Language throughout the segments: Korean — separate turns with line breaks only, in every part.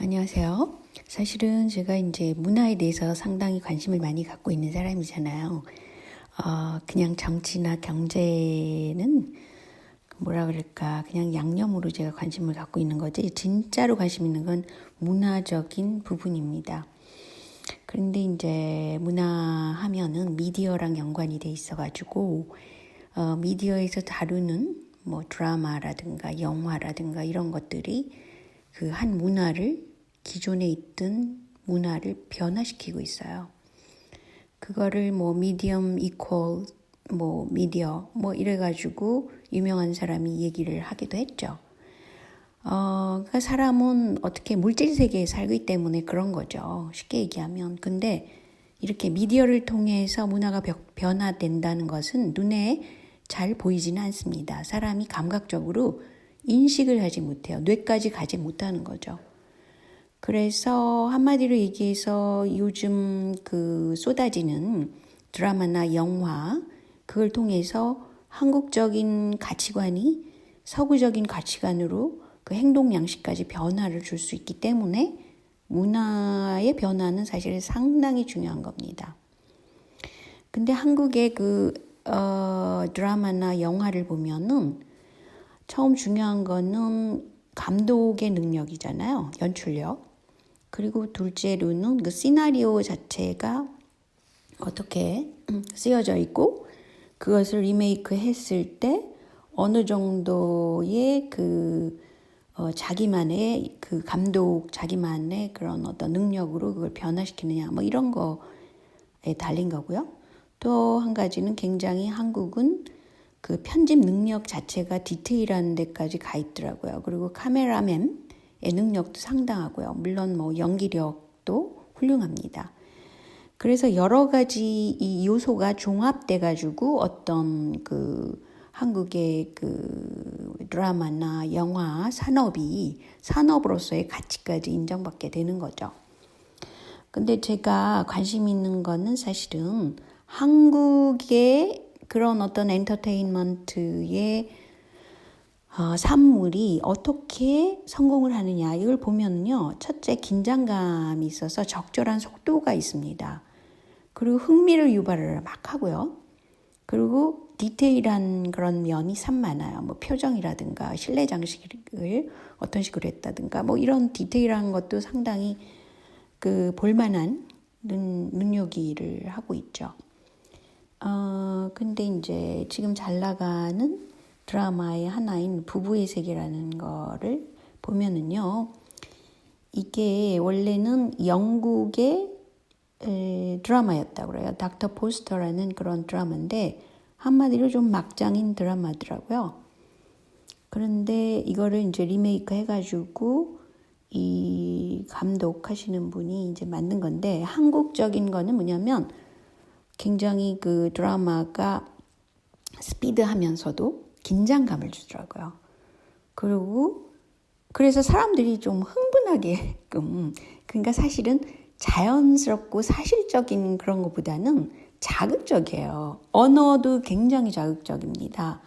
안녕하세요. 사실은 제가 이제 문화에 대해서 상당히 관심을 많이 갖고 있는 사람이잖아요. 그냥 정치나 경제는 뭐라 그럴까, 그냥 양념으로 제가 관심을 갖고 있는 거지, 진짜로 관심 있는 건 문화적인 부분입니다. 그런데 이제 문화 하면은 미디어랑 연관이 돼 있어가지고, 미디어에서 다루는 뭐 드라마라든가 영화라든가 이런 것들이 그 한 문화를 기존에 있던 문화를 변화시키고 있어요. 그거를 뭐 미디엄 이퀄 뭐 미디어 뭐 이래가지고 유명한 사람이 얘기를 하기도 했죠. 그러니까 사람은 어떻게 물질 세계에 살기 때문에 그런 거죠. 쉽게 얘기하면. 근데 이렇게 미디어를 통해서 문화가 변화된다는 것은 눈에 잘 보이지는 않습니다. 사람이 감각적으로 인식을 하지 못해요. 뇌까지 가지 못하는 거죠. 그래서 한마디로 얘기해서 요즘 그 쏟아지는 드라마나 영화, 그걸 통해서 한국적인 가치관이 서구적인 가치관으로 그 행동 양식까지 변화를 줄 수 있기 때문에 문화의 변화는 사실 상당히 중요한 겁니다. 근데 한국의 그 드라마나 영화를 보면은 처음 중요한 거는 감독의 능력이잖아요. 연출력. 그리고 둘째로는 그 시나리오 자체가 어떻게 쓰여져 있고 그것을 리메이크 했을 때 어느 정도의 그 자기만의 그 감독 자기만의 그런 어떤 능력으로 그걸 변화시키느냐 뭐 이런 거에 달린 거고요. 또 한 가지는 굉장히 한국은 그 편집 능력 자체가 디테일한 데까지 가 있더라고요. 그리고 카메라맨의 능력도 상당하고요. 물론 뭐 연기력도 훌륭합니다. 그래서 여러 가지 이 요소가 종합돼 가지고 어떤 그 한국의 그 드라마나 영화 산업이 산업으로서의 가치까지 인정받게 되는 거죠. 근데 제가 관심 있는 거는 사실은 한국의 그런 어떤 엔터테인먼트의 산물이 어떻게 성공을 하느냐 이걸 보면요. 첫째 긴장감이 있어서 적절한 속도가 있습니다. 그리고 흥미를 유발을 막 하고요. 그리고 디테일한 그런 면이 참 많아요. 뭐 표정이라든가 실내 장식을 어떤 식으로 했다든가 뭐 이런 디테일한 것도 상당히 그 볼만한 눈요기를 하고 있죠. 근데 이제 지금 잘 나가는 드라마의 하나인 부부의 세계라는 거를 보면은요, 이게 원래는 영국의 드라마였다고 그래요. 닥터 포스터라는 그런 드라마인데, 한마디로 좀 막장인 드라마더라고요. 그런데 이거를 이제 리메이크 해가지고, 이 감독하시는 분이 이제 만든 건데, 한국적인 거는 뭐냐면, 굉장히 그 드라마가 스피드하면서도 긴장감을 주더라고요. 그리고 그래서 사람들이 좀 흥분하게끔 그러니까 사실은 자연스럽고 사실적인 그런 것보다는 자극적이에요. 언어도 굉장히 자극적입니다.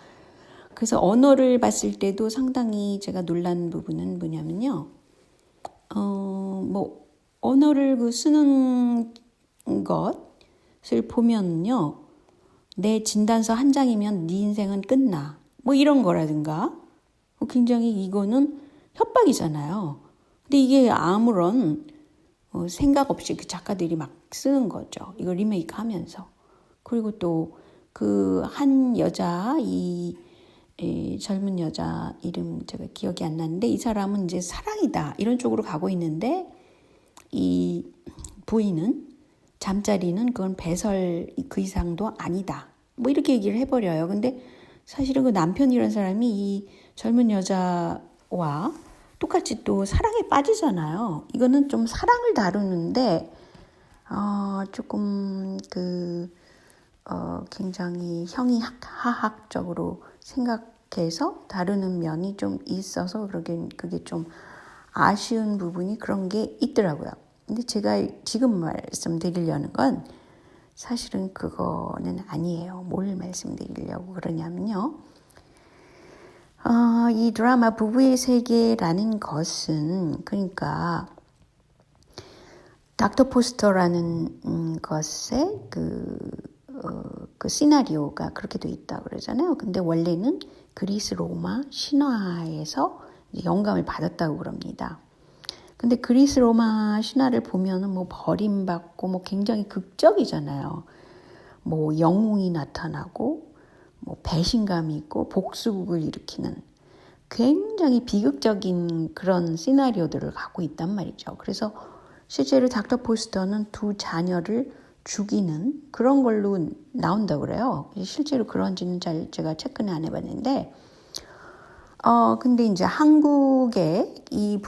그래서 언어를 봤을 때도 상당히 제가 놀란 부분은 뭐냐면요. 뭐 언어를 그 쓰는 것을 보면요. 내 진단서 한 장이면 네 인생은 끝나. 뭐 이런 거라든가. 굉장히 이거는 협박이잖아요. 근데 이게 아무런 생각 없이 그 작가들이 막 쓰는 거죠. 이걸 리메이크 하면서. 그리고 또 그 한 여자, 이 젊은 여자 이름 제가 기억이 안 나는데 이 사람은 이제 사랑이다. 이런 쪽으로 가고 있는데 이 부인은 잠자리는 그건 배설 그 이상도 아니다. 뭐 이렇게 얘기를 해버려요. 근데 사실은 그 남편이라는 사람이 이 젊은 여자와 똑같이 또 사랑에 빠지잖아요. 이거는 좀 사랑을 다루는데 조금 굉장히 하학적으로 생각해서 다루는 면이 좀 있어서 그게 좀 아쉬운 부분이 그런 게 있더라고요. 근데 제가 지금 말씀드리려는 건 사실은 그거는 아니에요. 뭘 말씀드리려고 그러냐면요. 이 드라마 부부의 세계라는 것은 그러니까 닥터 포스터라는 것의 그 시나리오가 그렇게 돼 있다고 그러잖아요. 근데 원래는 그리스 로마 신화에서 영감을 받았다고 그럽니다. 근데 그리스 로마 신화를 보면은 뭐 버림받고 뭐 굉장히 극적이잖아요. 뭐 영웅이 나타나고 뭐 배신감이 있고 복수국을 일으키는 굉장히 비극적인 그런 시나리오들을 갖고 있단 말이죠. 그래서 실제로 닥터 포스터는 두 자녀를 죽이는 그런 걸로 나온다고 그래요. 실제로 그런지는 잘 제가 체크는 안 해봤는데, 근데 이제 한국의 이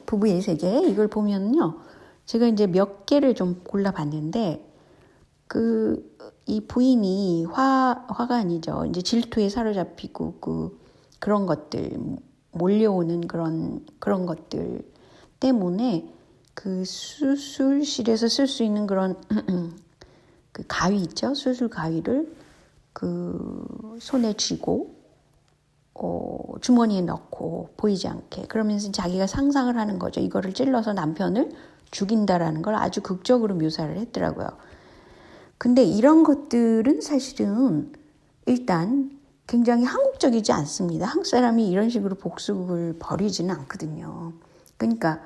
부부의 세계 이걸 보면요, 제가 이제 몇 개를 좀 골라봤는데, 이 부인이 화가 아니죠. 이제 질투에 사로잡히고 그런 것들 몰려오는 그런 것들 때문에 그 수술실에서 쓸 수 있는 그런 그 가위 있죠. 수술 가위를 그 손에 쥐고 주머니에 넣고 보이지 않게 그러면서 자기가 상상을 하는 거죠. 이거를 찔러서 남편을 죽인다라는 걸 아주 극적으로 묘사를 했더라고요. 근데 이런 것들은 사실은 일단 굉장히 한국적이지 않습니다. 한국 사람이 이런 식으로 복수를 벌이지는 않거든요. 그러니까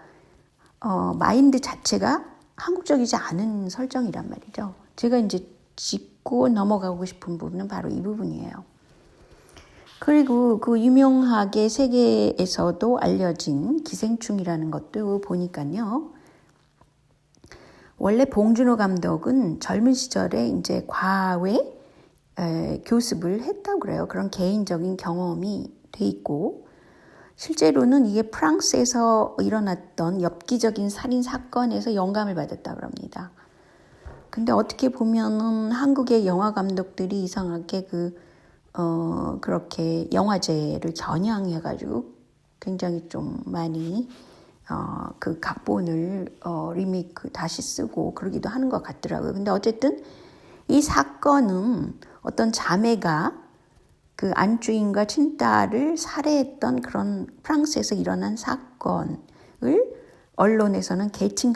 마인드 자체가 한국적이지 않은 설정이란 말이죠. 제가 이제 짚고 넘어가고 싶은 부분은 바로 이 부분이에요. 그리고 그 유명하게 세계에서도 알려진 기생충이라는 것도 보니까요. 원래 봉준호 감독은 젊은 시절에 이제 과외 교습을 했다고 그래요. 그런 개인적인 경험이 돼 있고 실제로는 이게 프랑스에서 일어났던 엽기적인 살인 사건에서 영감을 받았다고 합니다. 근데 어떻게 보면은 한국의 영화 감독들이 이상하게 그렇게 영화제를 겨냥해가지고 굉장히 좀 많이 그 각본을 리메이크 다시 쓰고 그러기도 하는 것 같더라고요. 근데 어쨌든 이 사건은 어떤 자매가 그 안주인과 친딸을 살해했던 그런 프랑스에서 일어난 사건을 언론에서는 계층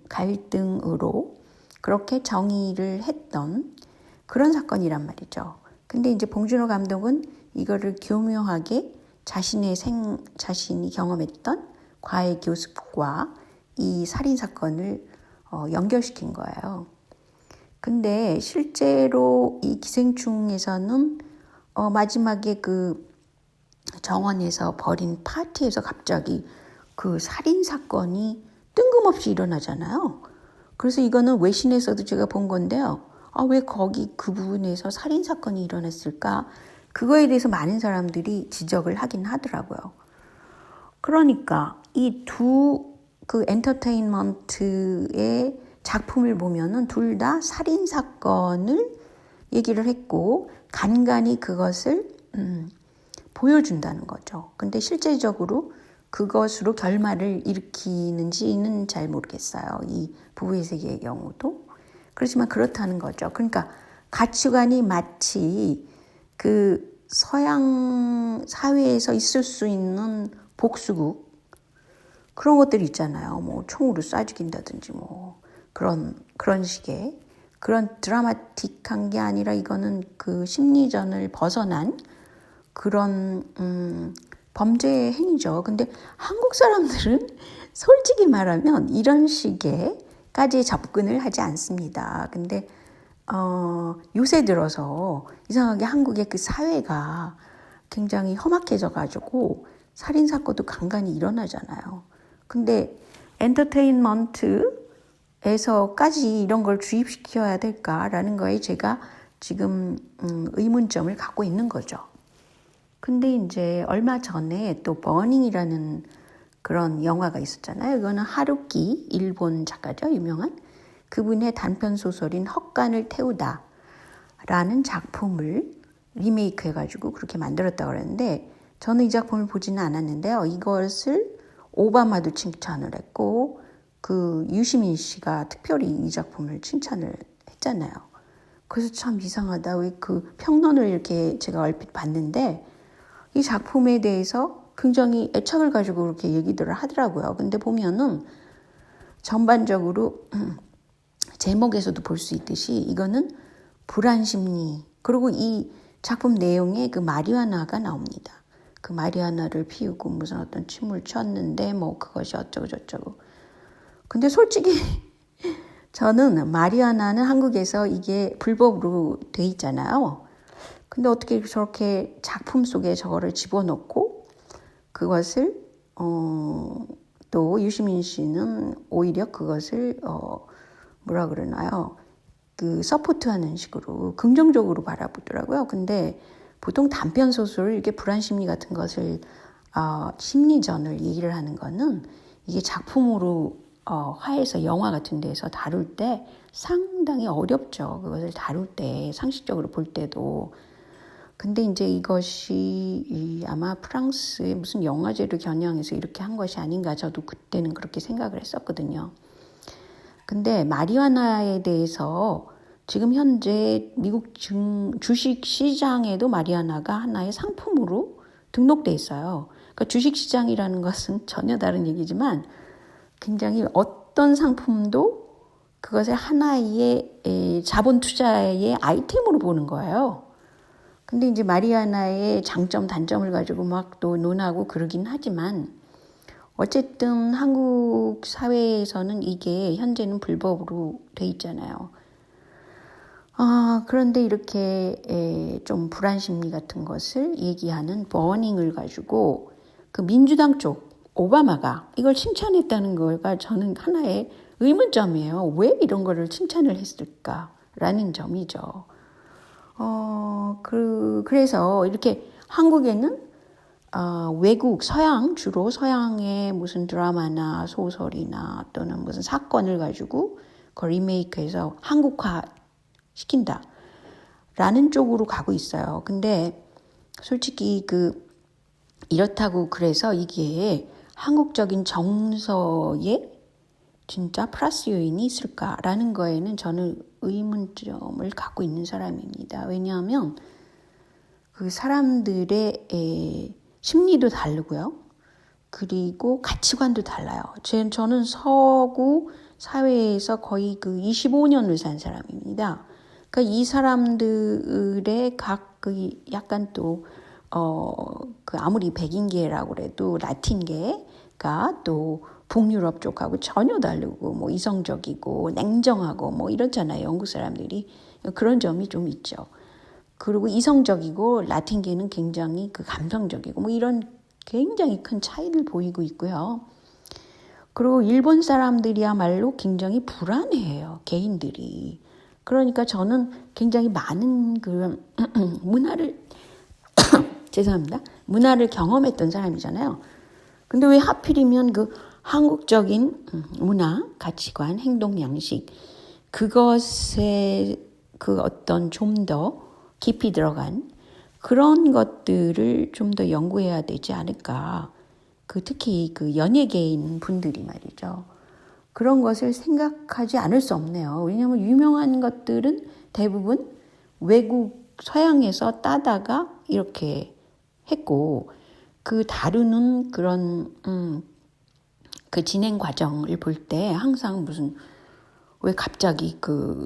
갈등으로 그렇게 정의를 했던 그런 사건이란 말이죠. 근데 이제 봉준호 감독은 이거를 교묘하게 자신이 경험했던 과외 교습과 이 살인 사건을 연결시킨 거예요. 근데 실제로 이 기생충에서는 마지막에 그 정원에서 벌인 파티에서 갑자기 그 살인 사건이 뜬금없이 일어나잖아요. 그래서 이거는 외신에서도 제가 본 건데요. 왜 거기 그 부분에서 살인 사건이 일어났을까? 그거에 대해서 많은 사람들이 지적을 하긴 하더라고요. 그러니까 이 두 그 엔터테인먼트의 작품을 보면은 둘 다 살인 사건을 얘기를 했고 간간히 그것을 보여준다는 거죠. 근데 실제적으로 그것으로 결말을 일으키는지는 잘 모르겠어요. 이 부부의 세계의 경우도. 그렇지만 그렇다는 거죠. 그러니까 가치관이 마치 그 서양 사회에서 있을 수 있는 복수국 그런 것들 있잖아요. 뭐 총으로 쏴 죽인다든지 뭐 그런 식의 그런 드라마틱한 게 아니라 이거는 그 심리전을 벗어난 그런 범죄 행위죠. 근데 한국 사람들은 솔직히 말하면 이런 식의까지 접근을 하지 않습니다. 근데 요새 들어서 이상하게 한국의 그 사회가 굉장히 험악해져 가지고 살인 사건도 간간히 일어나잖아요. 근데 엔터테인먼트에서까지 이런 걸 주입시켜야 될까라는 거에 제가 지금 의문점을 갖고 있는 거죠. 근데 이제 얼마 전에 또 버닝이라는 그런 영화가 있었잖아요. 이거는 하루키 일본 작가죠. 유명한. 그분의 단편 소설인 헛간을 태우다 라는 작품을 리메이크 해가지고 그렇게 만들었다고 그러는데 저는 이 작품을 보지는 않았는데요. 이것을 오바마도 칭찬을 했고 그 유시민 씨가 특별히 이 작품을 칭찬을 했잖아요. 그래서 참 이상하다. 왜 그 평론을 이렇게 제가 얼핏 봤는데 이 작품에 대해서 굉장히 애착을 가지고 그렇게 얘기들을 하더라고요. 근데 보면은 전반적으로 제목에서도 볼 수 있듯이 이거는 불안 심리, 그리고 이 작품 내용에 그 마리화나가 나옵니다. 그 마리화나를 피우고 무슨 어떤 춤을 췄는데 뭐 그것이 어쩌고 저쩌고. 근데 솔직히 저는 마리화나는 한국에서 이게 불법으로 돼 있잖아요. 근데 어떻게 저렇게 작품 속에 저거를 집어넣고 그것을 또 유시민 씨는 오히려 그것을 뭐라 그러나요? 그 서포트하는 식으로 긍정적으로 바라보더라고요. 근데 보통 단편 소설 이렇게 불안 심리 같은 것을 심리전을 얘기를 하는 거는 이게 작품으로 화해서 영화 같은 데서 다룰 때 상당히 어렵죠. 그것을 다룰 때 상식적으로 볼 때도. 근데 이제 이것이 아마 프랑스의 무슨 영화제를 겨냥해서 이렇게 한 것이 아닌가, 저도 그때는 그렇게 생각을 했었거든요. 근데 마리화나에 대해서 지금 현재 미국 주식 시장에도 마리화나가 하나의 상품으로 등록돼 있어요. 그러니까 주식 시장이라는 것은 전혀 다른 얘기지만 굉장히 어떤 상품도 그것을 하나의 자본 투자의 아이템으로 보는 거예요. 근데 이제 마리화나의 장점, 단점을 가지고 막 또 논하고 그러긴 하지만 어쨌든 한국 사회에서는 이게 현재는 불법으로 돼 있잖아요. 그런데 이렇게 좀 불안 심리 같은 것을 얘기하는 버닝을 가지고 그 민주당 쪽 오바마가 이걸 칭찬했다는 거가 저는 하나의 의문점이에요. 왜 이런 거를 칭찬을 했을까라는 점이죠. 그래서 이렇게 한국에는 외국, 주로 서양의 무슨 드라마나 소설이나 또는 무슨 사건을 가지고 그걸 리메이크해서 한국화 시킨다 라는 쪽으로 가고 있어요. 근데 솔직히 이렇다고 그래서 이게 한국적인 정서에 진짜 플러스 요인이 있을까라는 거에는 저는 의문점을 갖고 있는 사람입니다. 왜냐하면 그 사람들의 심리도 다르고요. 그리고 가치관도 달라요. 저는 서구 사회에서 거의 25년을 산 사람입니다. 그러니까 이 사람들의 약간 또 아무리 백인계라고 그래도 라틴계가 또 북유럽 쪽하고 전혀 다르고 뭐 이성적이고 냉정하고 뭐 이렇잖아요. 영국 사람들이. 그런 점이 좀 있죠. 그리고 이성적이고 라틴계는 굉장히 감성적이고 뭐 이런 굉장히 큰 차이를 보이고 있고요. 그리고 일본 사람들이야말로 굉장히 불안해해요. 개인들이. 그러니까 저는 굉장히 많은 그런 문화를 죄송합니다. 문화를 경험했던 사람이잖아요. 근데 왜 하필이면 한국적인 문화, 가치관, 행동 양식 그것에 어떤 좀 더 깊이 들어간 그런 것들을 좀 더 연구해야 되지 않을까. 특히 연예계인 분들이 말이죠. 그런 것을 생각하지 않을 수 없네요. 왜냐하면 유명한 것들은 대부분 외국 서양에서 따다가 이렇게 했고 다루는 그런 그 진행 과정을 볼 때 항상 왜 갑자기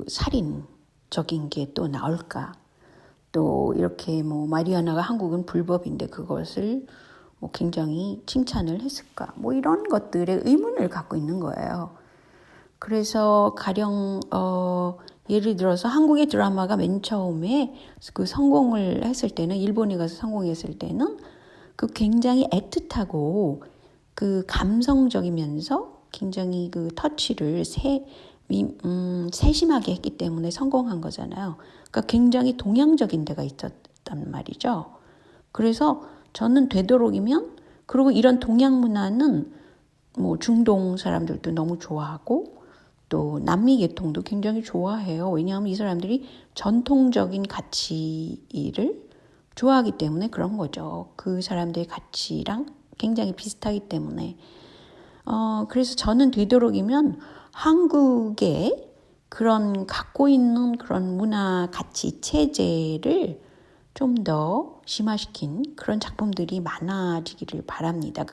살인적인 게 또 나올까? 또 이렇게 뭐 마리화나가 한국은 불법인데 그것을 뭐 굉장히 칭찬을 했을까? 뭐 이런 것들에 의문을 갖고 있는 거예요. 그래서 가령 예를 들어서 한국의 드라마가 맨 처음에 성공을 했을 때는 일본에 가서 성공했을 때는 굉장히 애틋하고 감성적이면서 굉장히 터치를 세심하게 했기 때문에 성공한 거잖아요. 그러니까 굉장히 동양적인 데가 있었단 말이죠. 그래서 저는 되도록이면 그리고 이런 동양 문화는 뭐 중동 사람들도 너무 좋아하고 또 남미 계통도 굉장히 좋아해요. 왜냐하면 이 사람들이 전통적인 가치를 좋아하기 때문에 그런 거죠. 그 사람들의 가치랑 굉장히 비슷하기 때문에. 그래서 저는 되도록이면 한국의 그런 갖고 있는 그런 문화 가치 체제를 좀 더 심화시킨 그런 작품들이 많아지기를 바랍니다.